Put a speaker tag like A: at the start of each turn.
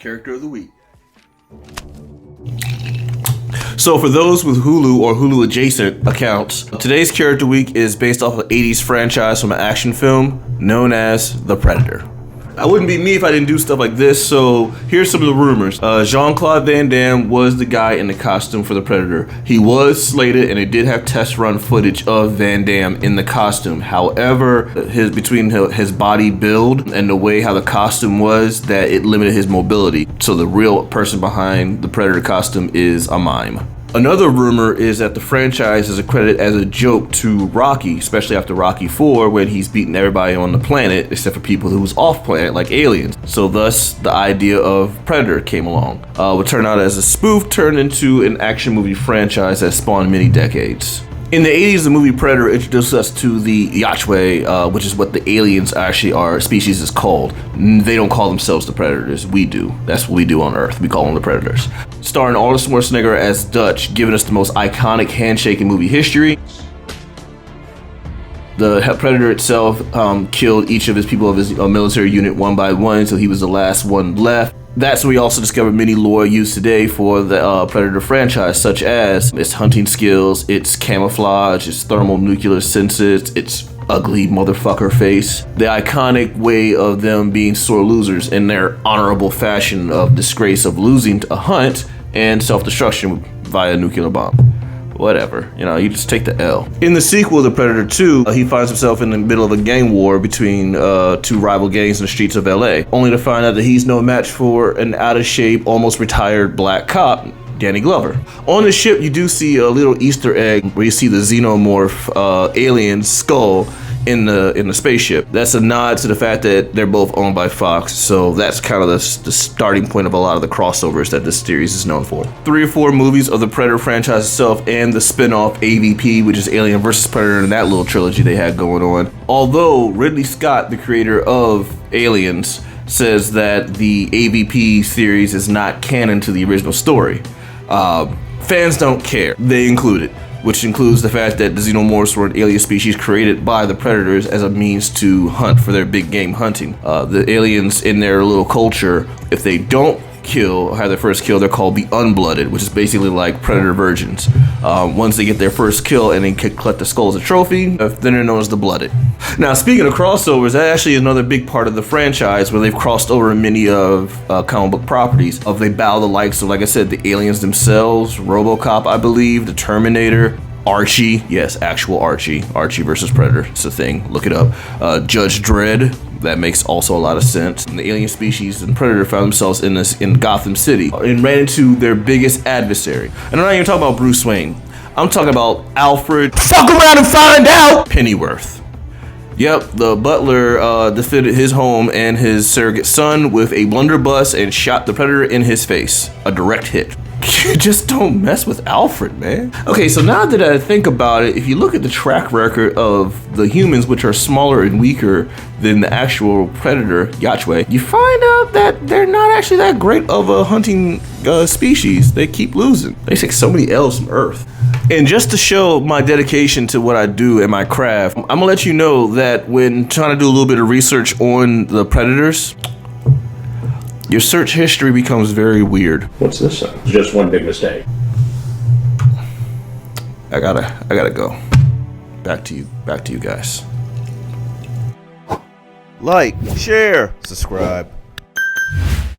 A: Character of the week. So for those with Hulu or Hulu adjacent accounts, today's character week is based off of an 80s franchise from an action film known as The Predator. I wouldn't be me if I didn't do stuff like this, so here's some of the rumors. Jean-Claude Van Damme was the guy in the costume for the Predator. He was slated, and it did have test run footage of Van Damme in the costume. However, between his body build and the way how the costume was, that it limited his mobility. So the real person behind the Predator costume is a mime. Another rumor is that the franchise is credited as a joke to Rocky, especially after Rocky IV, when he's beaten everybody on the planet except for people who was off planet, like aliens. So thus, the idea of Predator came along. What turned out as a spoof turned into an action movie franchise that spawned many decades. In the 80s, the movie Predator introduced us to the Yachtway, which is what the aliens actually are, species is called. They don't call themselves the Predators, we do. That's what we do on Earth, we call them the Predators. Starring Arnold Schwarzenegger as Dutch, giving us the most iconic handshake in movie history. The Predator itself killed each of his people of his military unit one by one, so he was the last one left. That's where we also discovered many lore used today for the Predator franchise, such as its hunting skills, its camouflage, its thermonuclear senses, its ugly motherfucker face, the iconic way of them being sore losers in their honorable fashion of disgrace of losing a hunt and self-destruction via nuclear bomb. Whatever, you just take the L. In the sequel, The Predator 2, he finds himself in the middle of a gang war between two rival gangs in the streets of LA, only to find out that he's no match for an out-of-shape, almost retired black cop, Danny Glover. On the ship, you do see a little Easter egg where you see the xenomorph alien skull in the spaceship. That's a nod to the fact that they're both owned by Fox, so that's kind of the starting point of a lot of the crossovers that this series is known for. 3 or 4 movies of the Predator franchise itself and the spin-off AVP, which is Alien vs. Predator, and that little trilogy they had going on. Although Ridley Scott, the creator of Aliens, says that the AVP series is not canon to the original story. Fans don't care. They include it, which includes the fact that the xenomorphs were an alien species created by the Predators as a means to hunt for their big game hunting. The aliens in their little culture, if they don't have their first kill, they're called the unblooded, which is basically like Predator virgins. Once they get their first kill and they collect the skull as a trophy, then they're known as the blooded. Now, speaking of crossovers, that actually is another big part of the franchise where they've crossed over many of comic book properties. They bow the likes of, like I said, the aliens themselves, RoboCop, I believe, the Terminator, Archie, yes, actual Archie versus Predator, it's a thing, look it up. Judge Dredd, that makes also a lot of sense. And the alien species and Predator found themselves in Gotham City and ran into their biggest adversary. And I'm not even talking about Bruce Wayne. I'm talking about Alfred, fuck around and find out, Pennyworth. Yep, the butler defended his home and his surrogate son with a blunderbuss and shot the Predator in his face. A direct hit. You just don't mess with Alfred, man. Okay, so now that I think about it, if you look at the track record of the humans, which are smaller and weaker than the actual Predator, Yachtway, you find out that they're not actually that great of a hunting species. They keep losing. They take so many L's from Earth. And just to show my dedication to what I do and my craft, I'm gonna let you know that when trying to do a little bit of research on the Predators, your search history becomes very weird.
B: What's this? It's just one big mistake.
A: I gotta go. Back to you guys. Like, share, subscribe.